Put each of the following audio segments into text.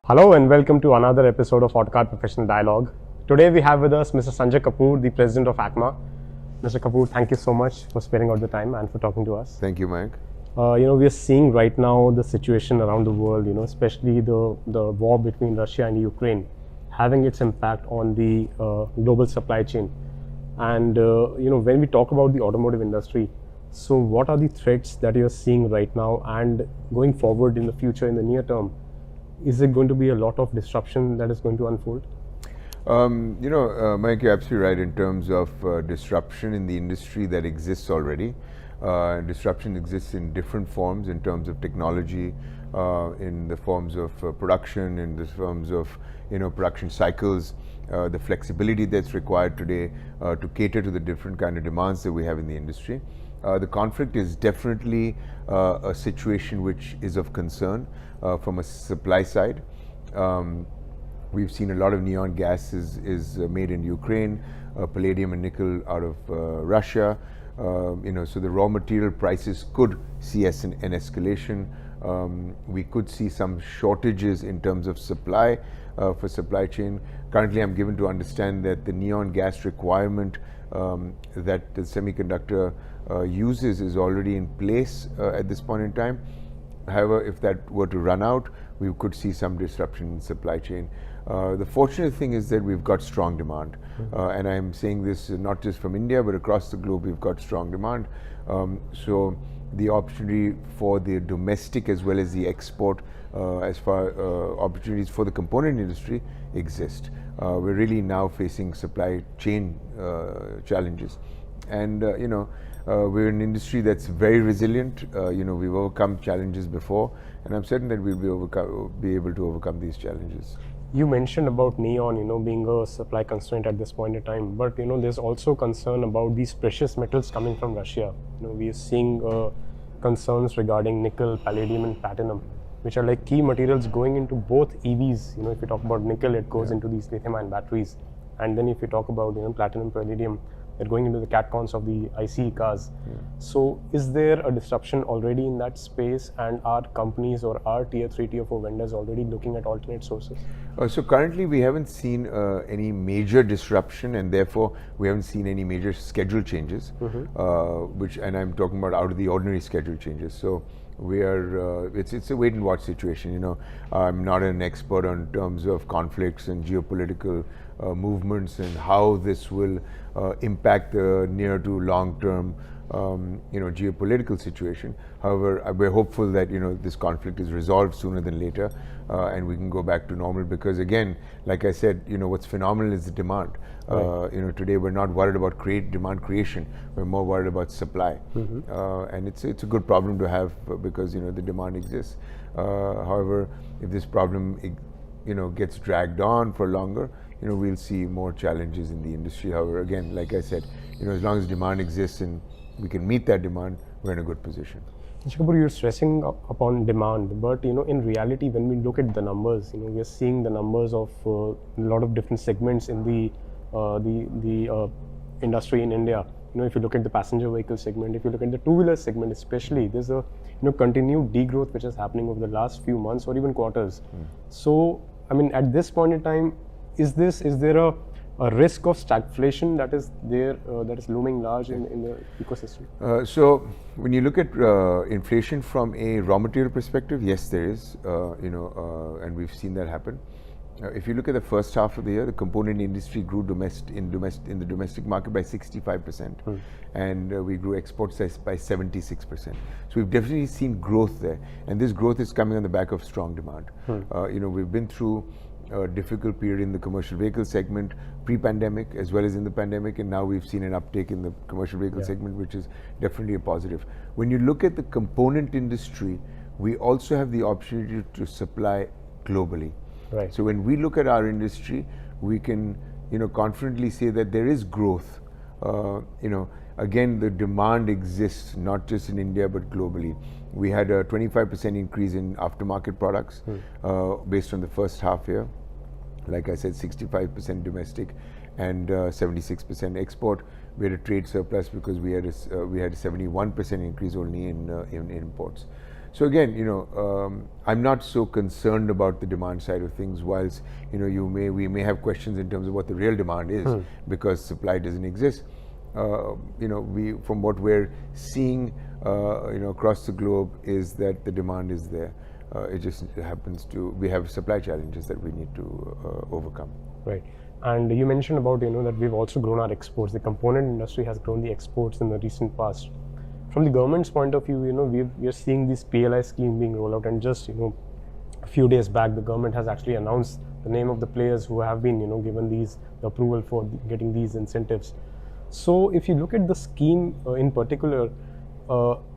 Hello and welcome to another episode of Autocar Professional Dialogue. Today we have with us Mr. Sunjay Kapur, the President of ACMA. Mr. Kapur, thank you so much for sparing out the time and for talking to us. Thank you, Mike. We are seeing right now the situation around the world, especially the war between Russia and Ukraine, having its impact on the global supply chain. And, when we talk about the automotive industry, so what are the threats that you're seeing right now and going forward in the future, in the near term? Is it going to be a lot of disruption that is going to unfold? Mike, you're absolutely right in terms of disruption in the industry that exists already. Disruption exists in different forms in terms of technology, in the forms of production, in the forms of production cycles, the flexibility that's required today to cater to the different kind of demands that we have in the industry. The conflict is definitely a situation which is of concern from a supply side. We've seen a lot of neon gas is made in Ukraine, palladium and nickel out of Russia. So the raw material prices could see an escalation. We could see some shortages in terms of supply for supply chain. Currently, I'm given to understand that the neon gas requirement that the semiconductor uses is already in place at this point in time. However, if that were to run out, we could see some disruption in supply chain. The fortunate thing is that we've got strong demand. And I'm saying this not just from India, but across the globe, we've got strong demand. So the opportunity for the domestic as well as the export, as far opportunities for the component industry exist. We're really now facing supply chain challenges. And, we're an industry that's very resilient. We've overcome challenges before, and I'm certain that we'll be able to overcome these challenges. You mentioned about neon, being a supply constraint at this point in time, but there's also concern about these precious metals coming from Russia. We are seeing concerns regarding nickel, palladium, and platinum, which are like key materials going into both EVs. If you talk about nickel, it goes into these lithium-ion batteries, and then if you talk about platinum, palladium, they're going into the catcons of the ICE cars. So is there a disruption already in that space, and are companies or are tier 3, tier 4 vendors already looking at alternate sources? So currently we haven't seen any major disruption, and therefore we haven't seen any major schedule changes, and I'm talking about out of the ordinary schedule changes. So we are, it's a wait and watch situation. I'm not an expert on terms of conflicts and geopolitical movements and how this will impact the near to long term geopolitical situation. However, we're hopeful that this conflict is resolved sooner than later, and we can go back to normal, because again, like I said, what's phenomenal is the demand. Right. Today we're not worried about demand creation, we're more worried about supply. And it's a good problem to have, because the demand exists. However, if this problem gets dragged on for longer, we'll see more challenges in the industry. However, again, like I said, as long as demand exists and we can meet that demand, we're in a good position. Mr. Kapur, you're stressing upon demand, but in reality, when we look at the numbers, we are seeing the numbers of a lot of different segments in the industry in India. If you look at the passenger vehicle segment, if you look at the two-wheeler segment especially, there's a continued degrowth which is happening over the last few months or even quarters. So, at this point in time, is there a risk of stagflation that is there, that is looming large in the ecosystem? So when you look at inflation from a raw material perspective, yes, there is, and we've seen that happen. If you look at the first half of the year, the component industry grew in the domestic market by 65%, and we grew exports by 76%. So we've definitely seen growth there, and this growth is coming on the back of strong demand. We've been through a difficult period in the commercial vehicle segment pre-pandemic as well as in the pandemic, and now we've seen an uptake in the commercial vehicle segment, which is definitely a positive. When you look at the component industry, we also have the opportunity to supply globally. Right. So when we look at our industry, we can confidently say that there is growth. Again, the demand exists not just in India but globally. We had a 25% increase in aftermarket products based on the first half year. Like I said, 65% domestic and 76% export. We had a trade surplus because we had a 71% increase only in imports. So again, I'm not so concerned about the demand side of things. Whilst we may have questions in terms of what the real demand is because supply doesn't exist. We from what we're seeing, across the globe is that the demand is there. It just happens to we have supply challenges that we need to overcome. Right. And you mentioned about that we've also grown our exports. The component industry has grown the exports in the recent past. From the government's point of view, we are seeing this PLI scheme being rolled out, and just a few days back, the government has actually announced the name of the players who have been given the approval for getting these incentives. So, if you look at the scheme in particular,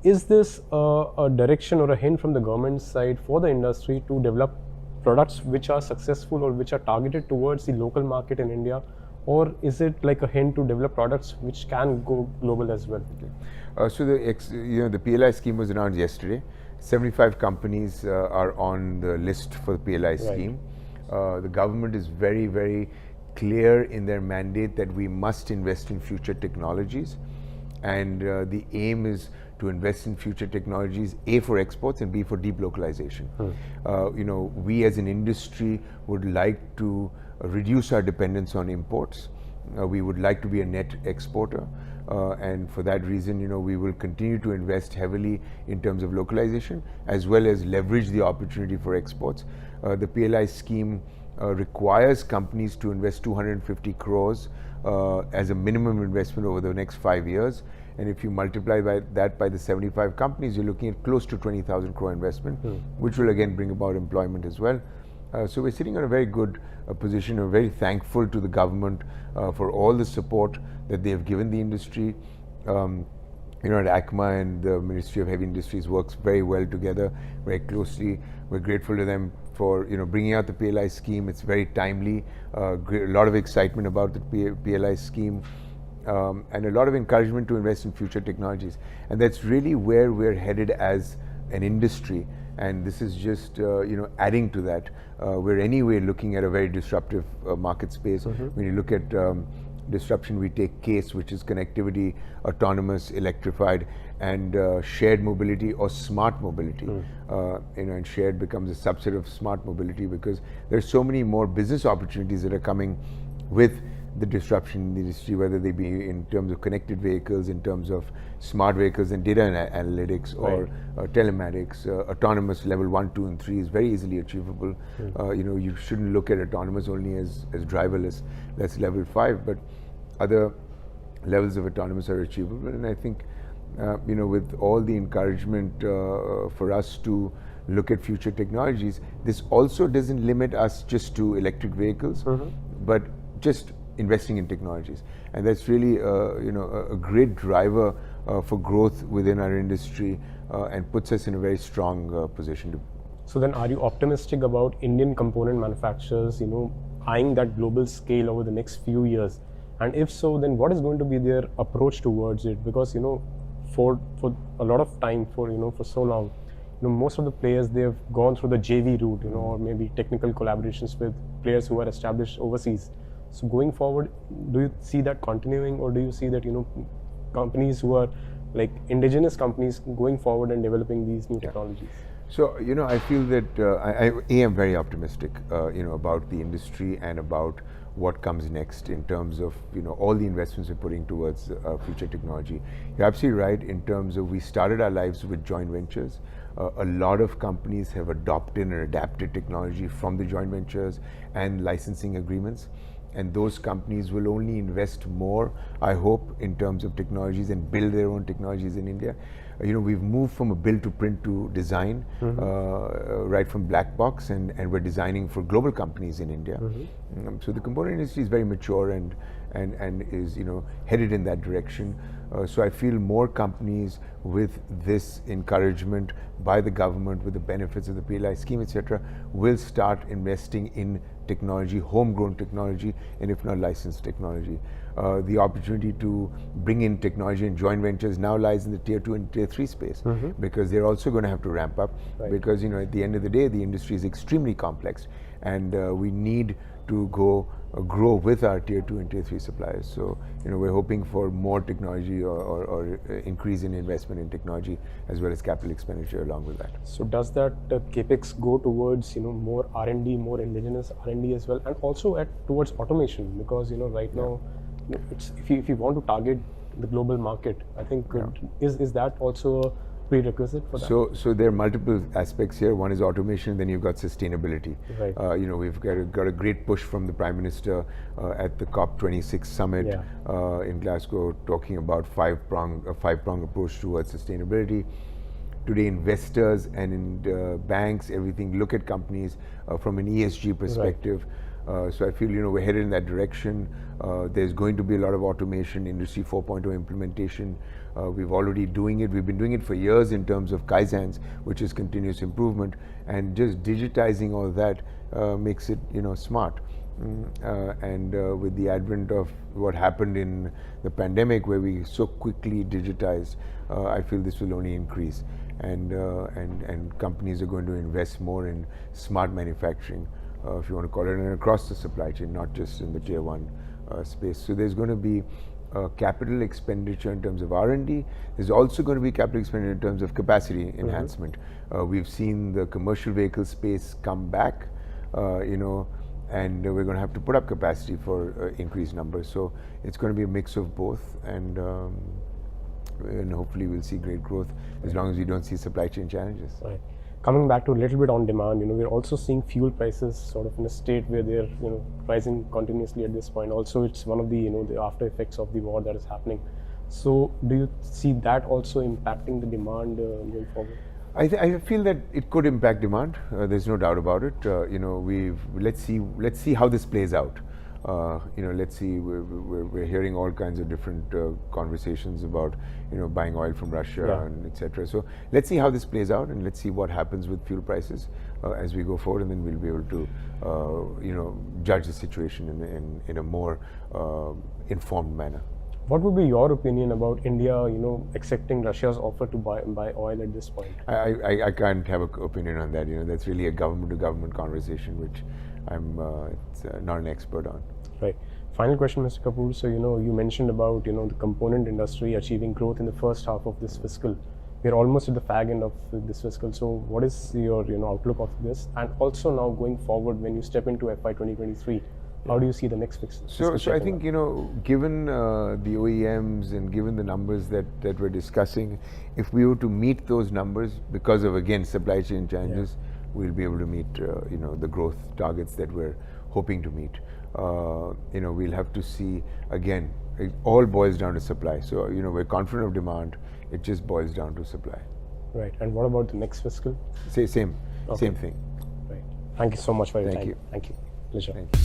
is this a direction or a hint from the government side for the industry to develop products which are successful or which are targeted towards the local market in India, or is it like a hint to develop products which can go global as well? So the PLI scheme was announced yesterday. 75 companies are on the list for the PLI scheme. The government is very, very clear in their mandate that we must invest in future technologies, and the aim is to invest in future technologies, A, for exports, and B, for deep localization. We as an industry would like to reduce our dependence on imports. We would like to be a net exporter, and for that reason, we will continue to invest heavily in terms of localization as well as leverage the opportunity for exports. The PLI scheme requires companies to invest 250 crores as a minimum investment over the next 5 years. And if you multiply that by the 75 companies, you're looking at close to 20,000 crore investment, which will again bring about employment as well. So we're sitting on a very good position. We're very thankful to the government for all the support that they have given the industry. At ACMA and the Ministry of Heavy Industries works very well together, very closely. We're grateful to them for bringing out the PLI scheme. It's very timely. A lot of excitement about the PLI scheme. And a lot of encouragement to invest in future technologies, and that's really where we're headed as an industry. And this is just adding to that. We're anyway looking at a very disruptive market space. When you look at disruption, we take CASE, which is connectivity, autonomous, electrified, and shared mobility or smart mobility. And shared becomes a subset of smart mobility because there's so many more business opportunities that are coming with the disruption in the industry, whether they be in terms of connected vehicles, in terms of smart vehicles and data analytics, or telematics. Autonomous level 1, 2, and 3 is very easily achievable. You shouldn't look at autonomous only as driverless. That's level 5, but other levels of autonomous are achievable. And I think with all the encouragement for us to look at future technologies, this also doesn't limit us just to electric vehicles, but just investing in technologies. And that's really a great driver for growth within our industry and puts us in a very strong position. So then, are you optimistic about Indian component manufacturers eyeing that global scale over the next few years? And if so, then what is going to be their approach towards it? Because for a lot of time, for so long, most of the players, they have gone through the JV route, or maybe technical collaborations with players who are established overseas. So going forward, do you see that continuing, or do you see that companies who are like indigenous companies going forward and developing these new technologies? So I feel that I am very optimistic about the industry and about what comes next in terms of all the investments we're putting towards future technology. You're absolutely right in terms of we started our lives with joint ventures. A lot of companies have adopted and adapted technology from the joint ventures and licensing agreements. And those companies will only invest more, I hope, in terms of technologies and build their own technologies in India. We've moved from a build to print to design, right from black box, and we're designing for global companies in India. So the component industry is very mature and is headed in that direction. So I feel more companies with this encouragement by the government, with the benefits of the PLI scheme, etc., will start investing in technology, homegrown technology, and if not licensed technology. The opportunity to bring in technology and joint ventures now lies in the tier 2 and tier 3 space, because they're also going to have to ramp up, because at the end of the day, the industry is extremely complex, and we need to grow with our tier 2 and tier 3 suppliers. So, we're hoping for more technology or increase in investment in technology as well as capital expenditure along with that. So does that capex go towards more R&D, more indigenous R&D as well, and also towards automation? Because right now, it's if you want to target the global market, I think is that also a prerequisite for that? So there are multiple aspects here. One is automation, then you've got sustainability. Right. We've got a great push from the Prime Minister at the COP26 summit in Glasgow, talking about a five-prong approach towards sustainability. Today, investors and banks, everything look at companies from an ESG perspective. So I feel we're headed in that direction. There's going to be a lot of automation, Industry 4.0 implementation. We've already doing it. We've been doing it for years in terms of Kaizens, which is continuous improvement, and just digitizing all that makes it smart. And with the advent of what happened in the pandemic, where we so quickly digitized, I feel this will only increase, and companies are going to invest more in smart manufacturing, if you want to call it, and across the supply chain, not just in the tier 1 space. So there's going to be capital expenditure in terms of R&D. There's also going to be capital expenditure in terms of capacity enhancement. We've seen the commercial vehicle space come back, and we're going to have to put up capacity for increased numbers. So it's going to be a mix of both, and hopefully we'll see great growth as long as we don't see supply chain challenges. Right. Coming back to a little bit on demand, we're also seeing fuel prices sort of in a state where they're rising continuously at this point. Also, it's one of the the after effects of the war that is happening. So, do you see that also impacting the demand going forward? I feel that it could impact demand. There's no doubt about it. Let's see how this plays out. Let's see. We're hearing all kinds of different conversations about buying oil from Russia and etc. So let's see how this plays out, and let's see what happens with fuel prices as we go forward, and then we'll be able to judge the situation in a more informed manner. What would be your opinion about India, accepting Russia's offer to buy oil at this point? I can't have an opinion on that. That's really a government-to-government conversation, which I'm not an expert on. Right. Final question, Mr. Kapur. So, you mentioned about, the component industry achieving growth in the first half of this fiscal. We're almost at the fag end of this fiscal. So, what is your, outlook of this? And also now going forward, when you step into FY 2023, how do you see the next fiscal? So I think, given the OEMs and given the numbers that we're discussing, if we were to meet those numbers because of, again, supply chain challenges, we'll be able to meet, the growth targets that we're hoping to meet. We'll have to see, again, it all boils down to supply. So, we're confident of demand. It just boils down to supply. Right. And what about the next fiscal? Same thing. Right. Thank you so much for your time. Thank you. Thank you. Pleasure. Thank you.